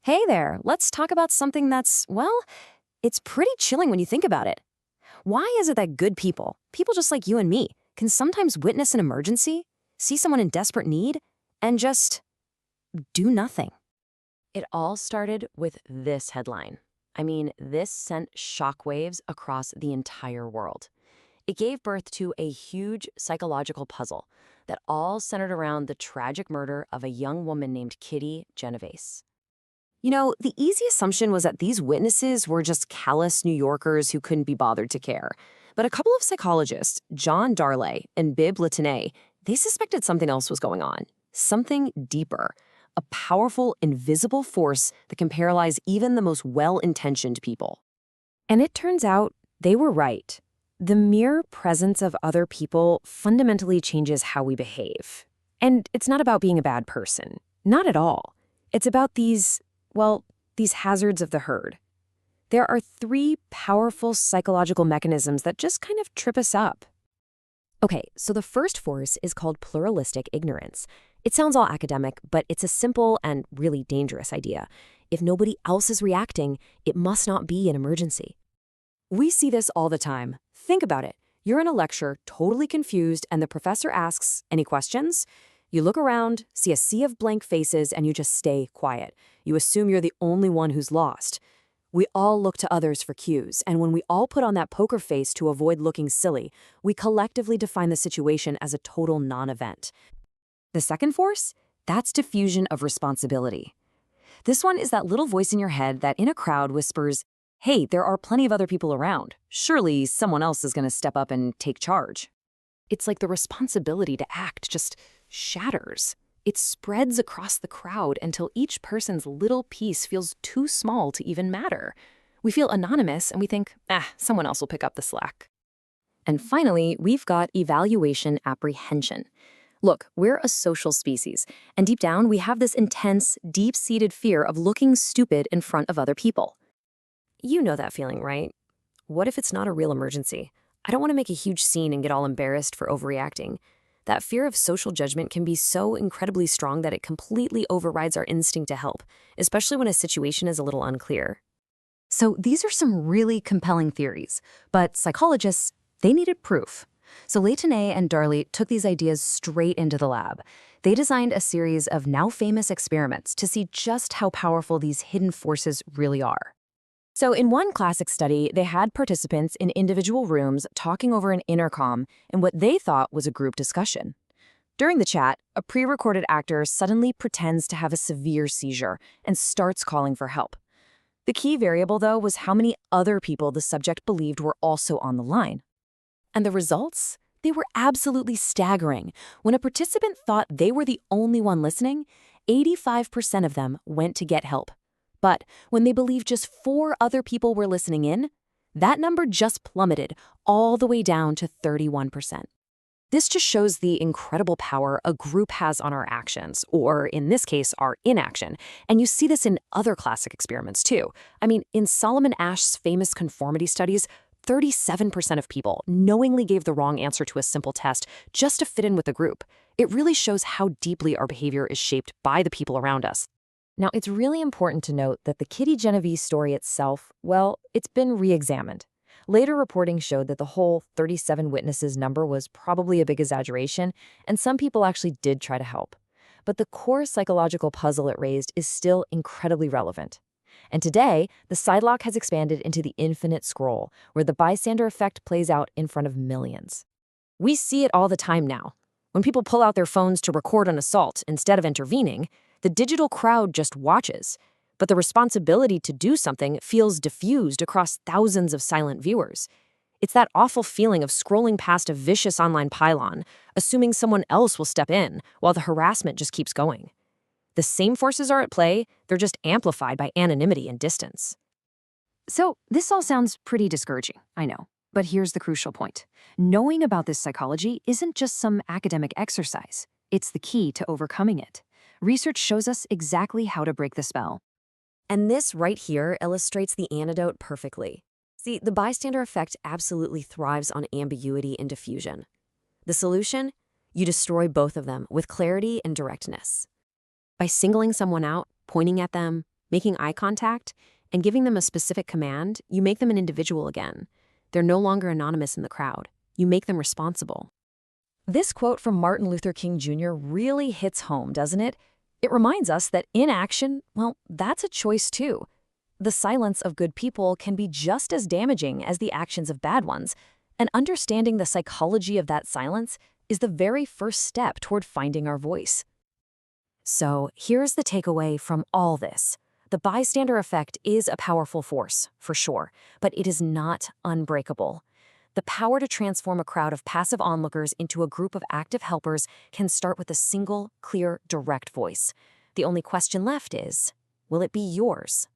Hey there, let's talk about something that's, well, it's pretty chilling when you think about it. Why is it that good people just like you and me, can sometimes witness an emergency, see someone in desperate need, and just do nothing? It all started with this headline. This sent shockwaves across the entire world. It gave birth to a huge psychological puzzle that all centered around the tragic murder of a young woman named Kitty Genovese. The easy assumption was that these witnesses were just callous New Yorkers who couldn't be bothered to care. But a couple of psychologists, John Darley and Bib Latané, they suspected something else was going on. Something deeper. A powerful, invisible force that can paralyze even the most well-intentioned people. And it turns out they were right. The mere presence of other people fundamentally changes how we behave. And it's not about being a bad person. Not at all. It's about these hazards of the herd. There are 3 powerful psychological mechanisms that just kind of trip us up. Okay, so the first force is called pluralistic ignorance. It sounds all academic, but it's a simple and really dangerous idea. If nobody else is reacting, it must not be an emergency. We see this all the time. Think about it. You're in a lecture, totally confused, and the professor asks, "Any questions?" You look around, see a sea of blank faces, and you just stay quiet. You assume you're the only one who's lost. We all look to others for cues, and when we all put on that poker face to avoid looking silly, we collectively define the situation as a total non-event. The second force? That's diffusion of responsibility. This one is that little voice in your head that in a crowd whispers, "Hey, there are plenty of other people around. Surely someone else is going to step up and take charge." It's like the responsibility to act just shatters. It spreads across the crowd until each person's little piece feels too small to even matter. We feel anonymous and we think, someone else will pick up the slack. And finally, we've got evaluation apprehension. Look, we're a social species, and deep down we have this intense, deep-seated fear of looking stupid in front of other people. You know that feeling, right? What if it's not a real emergency? I don't want to make a huge scene and get all embarrassed for overreacting. That fear of social judgment can be so incredibly strong that it completely overrides our instinct to help, especially when a situation is a little unclear. So these are some really compelling theories, but psychologists, they needed proof. So Latané and Darley took these ideas straight into the lab. They designed a series of now famous experiments to see just how powerful these hidden forces really are. So in one classic study, they had participants in individual rooms talking over an intercom in what they thought was a group discussion. During the chat, a pre-recorded actor suddenly pretends to have a severe seizure and starts calling for help. The key variable, though, was how many other people the subject believed were also on the line. And the results? They were absolutely staggering. When a participant thought they were the only one listening, 85% of them went to get help. But when they believed just 4 other people were listening in, that number just plummeted all the way down to 31%. This just shows the incredible power a group has on our actions, or in this case, our inaction. And you see this in other classic experiments too. In Solomon Asch's famous conformity studies, 37% of people knowingly gave the wrong answer to a simple test just to fit in with the group. It really shows how deeply our behavior is shaped by the people around us. Now, it's really important to note that the Kitty Genovese story itself, it's been re-examined. Later reporting showed that the whole 37 witnesses number was probably a big exaggeration, and some people actually did try to help. But the core psychological puzzle it raised is still incredibly relevant. And today, the sidelock has expanded into the infinite scroll, where the bystander effect plays out in front of millions. We see it all the time now. When people pull out their phones to record an assault instead of intervening, the digital crowd just watches, but the responsibility to do something feels diffused across thousands of silent viewers. It's that awful feeling of scrolling past a vicious online pylon, assuming someone else will step in while the harassment just keeps going. The same forces are at play, they're just amplified by anonymity and distance. So this all sounds pretty discouraging, I know. But here's the crucial point. Knowing about this psychology isn't just some academic exercise. It's the key to overcoming it. Research shows us exactly how to break the spell. And this right here illustrates the antidote perfectly. See, the bystander effect absolutely thrives on ambiguity and diffusion. The solution? You destroy both of them with clarity and directness. By singling someone out, pointing at them, Making eye contact and giving them a specific command, you make them an individual again. They're no longer anonymous in the crowd. You make them responsible. This quote from Martin Luther King Jr. really hits home, doesn't it? It reminds us that inaction, well, that's a choice too. The silence of good people can be just as damaging as the actions of bad ones, and understanding the psychology of that silence is the very first step toward finding our voice. So here's the takeaway from all this. The bystander effect is a powerful force, for sure, but it is not unbreakable. The power to transform a crowd of passive onlookers into a group of active helpers can start with a single, clear, direct voice. The only question left is, will it be yours?